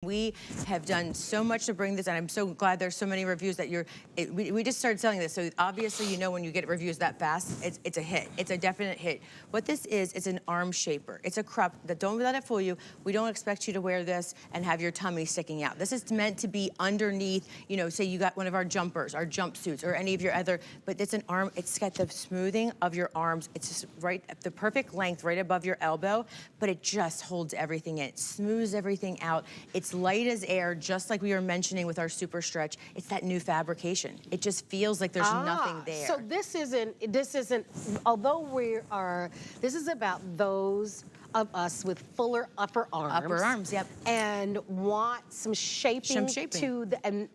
We have done so much to bring this, and I'm so glad there's so many reviews that we just started selling this. So obviously, you know, when you get reviews that fast, it's a hit. It's a definite hit. What this is, it's an arm shaper. It's a crop. Don't let it fool you. We don't expect you to wear this and have your tummy sticking out. This is meant to be underneath, you know, say you got one of our jumpers, our jumpsuits, or any of your other, but it's an arm, it's got the smoothing of your arms. It's just right at the perfect length, right above your elbow, but it just holds everything in. It smooths everything out. It's light as air, just like we were mentioning with our super stretch. It's that new fabrication. It just feels like there's nothing there. So this isn't, although this is about those of us with fuller upper arms. Upper arms, yep. And want some shaping. To the,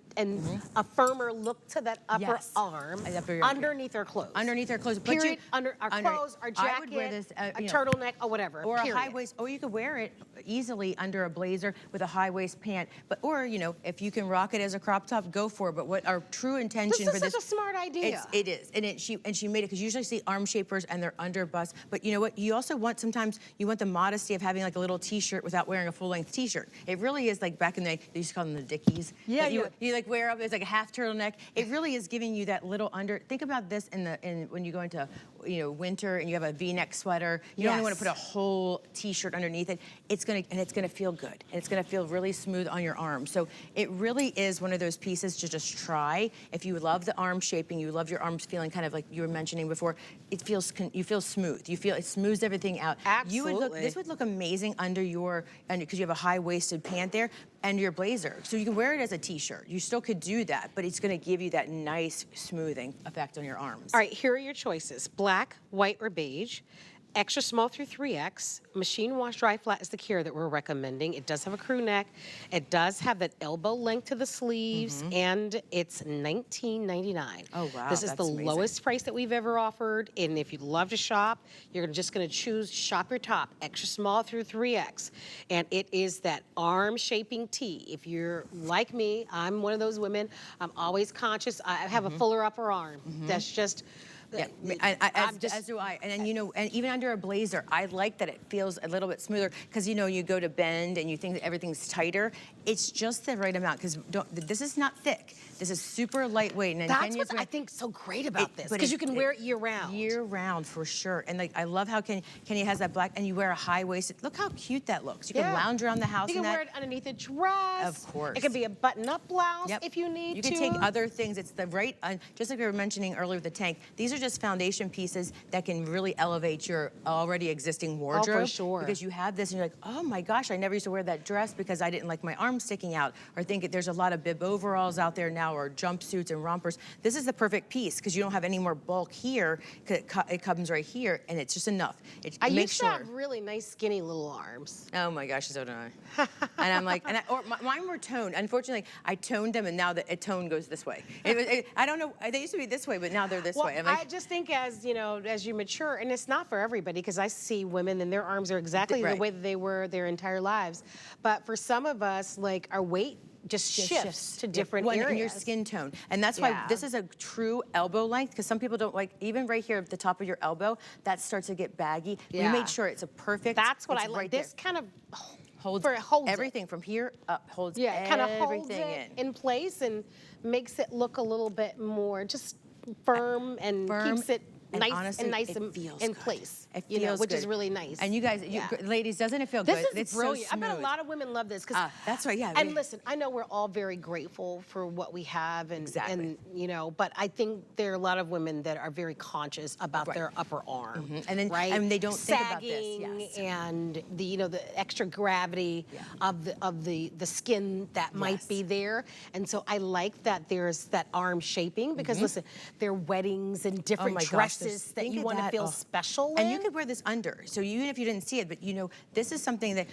a firmer look to that upper arm underneath our clothes. Underneath our clothes. Period. Under our clothes, our jacket, I would wear this, a turtleneck, or whatever. Or a high waist, or you could wear it easily under a blazer with a high waist pant. But or you know, if you can rock it as a crop top, go for it. But what our true intention for this? This is such a smart idea. It is, and she made it because you usually see arm shapers and they're under bust. But you know what? You also want sometimes you want the modesty of having like a little T-shirt without wearing a full length T-shirt. It really is like back in the day, they used to call them the Dickies. Yeah, you like wear up. It's like a half turtleneck. It really is giving you that little under. Think about this when you go into winter and you have a V-neck sweater. You don't want to put a whole T-shirt underneath it. It's gonna feel good, and it's gonna feel really smooth on your arm. So it really is one of those pieces to just try. If you love the arm shaping, you love your arms feeling kind of like you were mentioning before. You feel smooth. You feel it smooths everything out. Absolutely. This would look amazing under your because you have a high-waisted pant there and your blazer. So you can wear it as a T-shirt. You still could do that, but it's gonna give you that nice smoothing effect on your arms. All right, here are your choices: black, white, or beige. Extra small through 3X. Machine wash dry flat is the care that we're recommending. It does have a crew neck. It does have that elbow length to the sleeves, and it's $19.99. Oh, wow. This is the lowest price that we've ever offered. And if you'd love to shop, you're just going to choose shop your top, extra small through 3X. And it is that arm shaping tee. If you're like me, I'm one of those women. I'm always conscious. I have a fuller upper arm. That's just... Yeah, as do I. And then, you know, and even under a blazer, I like that it feels a little bit smoother because, you know, you go to bend and you think that everything's tighter. It's just the right amount because this is not thick. This is super lightweight. And that's what I think so great about this, because you can wear it year round. Year round, for sure. And like, I love how Kenny has that black, and you wear a high-waisted. Look how cute that looks. You can lounge around the house in that. You can wear it underneath a dress. Of course. It could be a button-up blouse if you need to. You can take other things. It's the right, just like we were mentioning earlier with the tank, these are just foundation pieces that can really elevate your already existing wardrobe. Oh, for sure. Because you have this and you're like, oh my gosh, I never used to wear that dress because I didn't like my arms sticking out. Or think there's a lot of bib overalls out there now, or jumpsuits and rompers. This is the perfect piece because you don't have any more bulk here. It comes right here, and it's just enough. I used to have really nice, skinny little arms. Oh my gosh, so do I. And I'm like, mine were toned. Unfortunately, I toned them, and now the tone goes this way. I don't know. They used to be this way, but now they're this way. I just think as you mature, and it's not for everybody, because I see women and their arms are exactly the way that they were their entire lives. But for some of us, like, our weight just shifts to different areas. And your skin tone. And that's why this is a true elbow length, because some people don't like, even right here at the top of your elbow, that starts to get baggy. We made sure it's a perfect. That's what I like. This kind of holds everything from here up, holds kind of holds it in place and makes it look a little bit more just firm and keeps it nice in place. It feels which is really nice. And you guys, ladies, doesn't it feel good? This is brilliant. I bet a lot of women love this. That's right, yeah. And listen, I know we're all very grateful for what we have, and but I think there are a lot of women that are very conscious about their upper arm, and then and they don't think about this, and the extra gravity of the skin that might be there. And so I like that there's that arm shaping, because listen, there are weddings and different dresses that you want to feel special in. And you could wear this under. So even if you didn't see it, but this is something that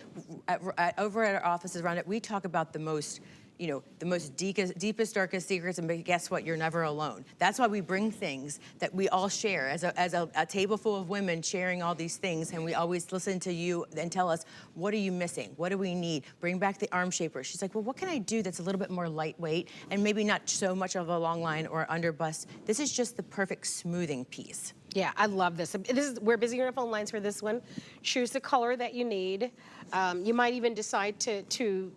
over at our offices around it, we talk about the most, the most deepest, darkest secrets, and guess what? You're never alone. That's why we bring things that we all share as a table full of women sharing all these things, and we always listen to you and tell us, what are you missing? What do we need? Bring back the arm shaper. She's like, well, what can I do that's a little bit more lightweight and maybe not so much of a long line or under bust? This is just the perfect smoothing piece. Yeah, I love this. We're busy on our phone lines for this one. Choose the color that you need. You might even decide to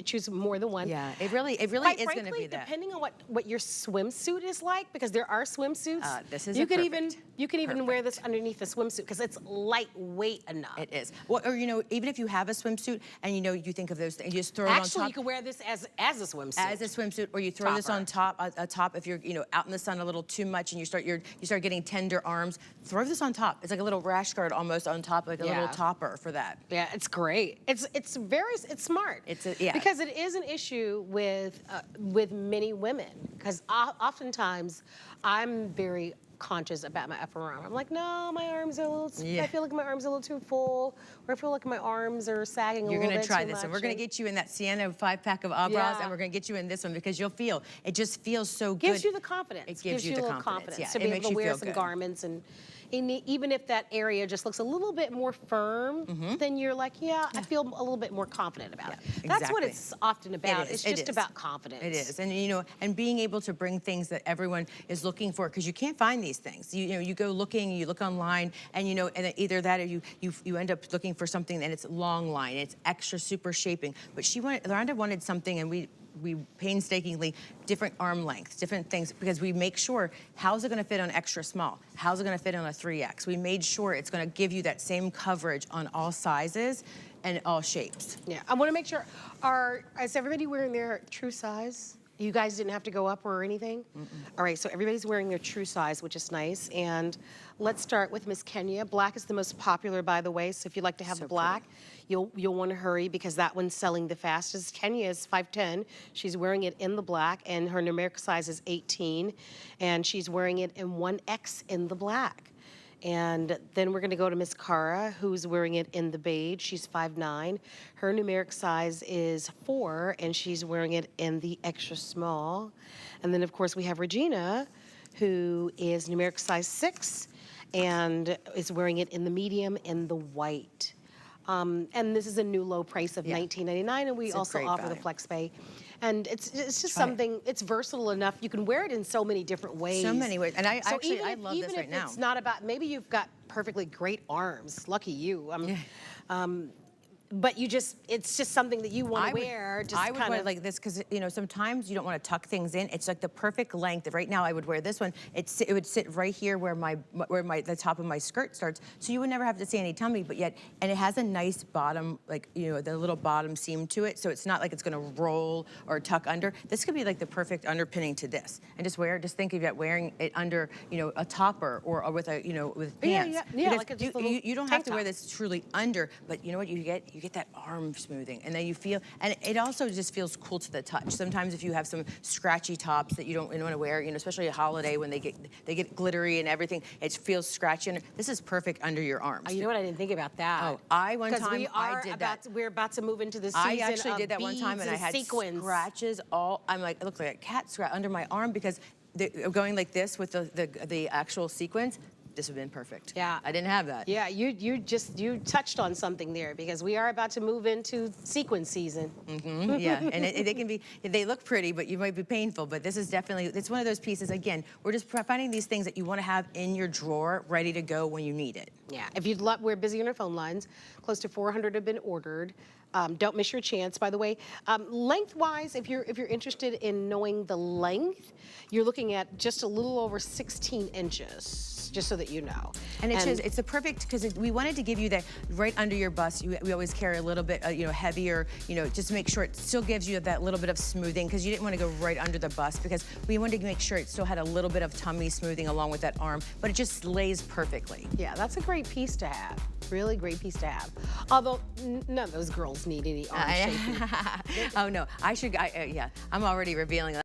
choose more than one. Yeah, it really Quite is frankly, going to be that. depending on what your swimsuit is like, because there are swimsuits. This is you a could perfect. you can even wear this underneath the swimsuit because it's lightweight enough. It is. Well, or even if you have a swimsuit and you think of those things, you just throw it on top. Actually, you can wear this as a swimsuit. As a swimsuit, or you throw this on top, a top if you're out in the sun a little too much and you start getting tender arms. Throw this on top. It's like a little rash guard almost on top, like a little topper for that. Yeah, it's great. It's smart. Because it is an issue with many women. Because oftentimes I'm very conscious about my upper arm. I'm like, no, my arms are a little. I feel like my arms are a little too full, or I feel like my arms are sagging a little bit too much. You're gonna try this, and we're gonna get you in that Sienna 5-pack of eyebrows, and we're gonna get you in this one because you'll feel it. Just feels so good. Gives you the confidence. It gives you the confidence to be able to wear some garments and even if that area just looks a little bit more firm, then you're like, I feel a little bit more confident about it. That's what it's often about. It's just about confidence. It is, and and being able to bring things that everyone is looking for, because you can't find these things. You go looking, you look online, and and either that or you end up looking for something and it's long line, it's extra super shaping. But Rhonda wanted something, and we painstakingly different arm lengths, different things, because we make sure how's it going to fit on extra small, how's it going to fit on a 3X. We made sure it's going to give you that same coverage on all sizes and all shapes. Yeah, I want to make sure. Is everybody wearing their true size? You guys didn't have to go up or anything? All right, so everybody's wearing their true size, which is nice. And let's start with Miss Kenya. Black is the most popular, by the way, so if you'd like to have the black, you'll want to hurry because that one's selling the fastest. Kenya is 5'10". She's wearing it in the black, and her numeric size is 18, and she's wearing it in 1X in the black. And then we're going to go to Miss Cara, who's wearing it in the beige. She's 5'9". Her numeric size is 4, and she's wearing it in the extra small. And then, of course, we have Regina, who is numeric size 6, and is wearing it in the medium in the white. And this is a new low price of $19.99, and we also offer the flex pay. And it's just something, it's versatile enough. You can wear it in so many different ways. So many ways. And I love this right now. Even if it's not about, maybe you've got perfectly great arms. Lucky you. But it's just something that you want to wear. I would wear it like this because, sometimes you don't want to tuck things in. It's like the perfect length. Right now, I would wear this one. It would sit right here where the top of my skirt starts, so you would never have to see any tummy. But yet, and it has a nice bottom, like the little bottom seam to it, so it's not like it's going to roll or tuck under. This could be like the perfect underpinning to this, and just think of it wearing it under, a topper or with with pants. Yeah. Like you don't have to wear this truly under, but you know what you get? You get that arm smoothing, and then you feel, and it also just feels cool to the touch. Sometimes if you have some scratchy tops that you don't want to wear, especially a holiday when they get glittery and everything, it feels scratchy. And this is perfect under your arms. Oh, you know what? I didn't think about that. Oh, I did that. We're about to move into the season I actually did that one time, and I had scratches all. I'm like, it looked like a cat scratch under my arm because going like this with the actual sequins. This would have been perfect. Yeah. I didn't have that. Yeah, you touched on something there because we are about to move into sequin season. Yeah, and they look pretty, but you might be painful, but this is definitely, it's one of those pieces, again, we're just finding these things that you want to have in your drawer ready to go when you need it. Yeah, if you'd love, we're busy on our phone lines. Close to 400 have been ordered. Don't miss your chance, by the way. Lengthwise, if you're interested in knowing the length, you're looking at just a little over 16 inches. Just so that you know. And it's the perfect, because we wanted to give you that right under your bust. We always carry a little bit, heavier, just to make sure it still gives you that little bit of smoothing, because you didn't want to go right under the bust, because we wanted to make sure it still had a little bit of tummy smoothing along with that arm, but it just lays perfectly. Yeah, that's a great piece to have. Really great piece to have. Although none of those girls need any arm shaping. Oh no, I'm already revealing.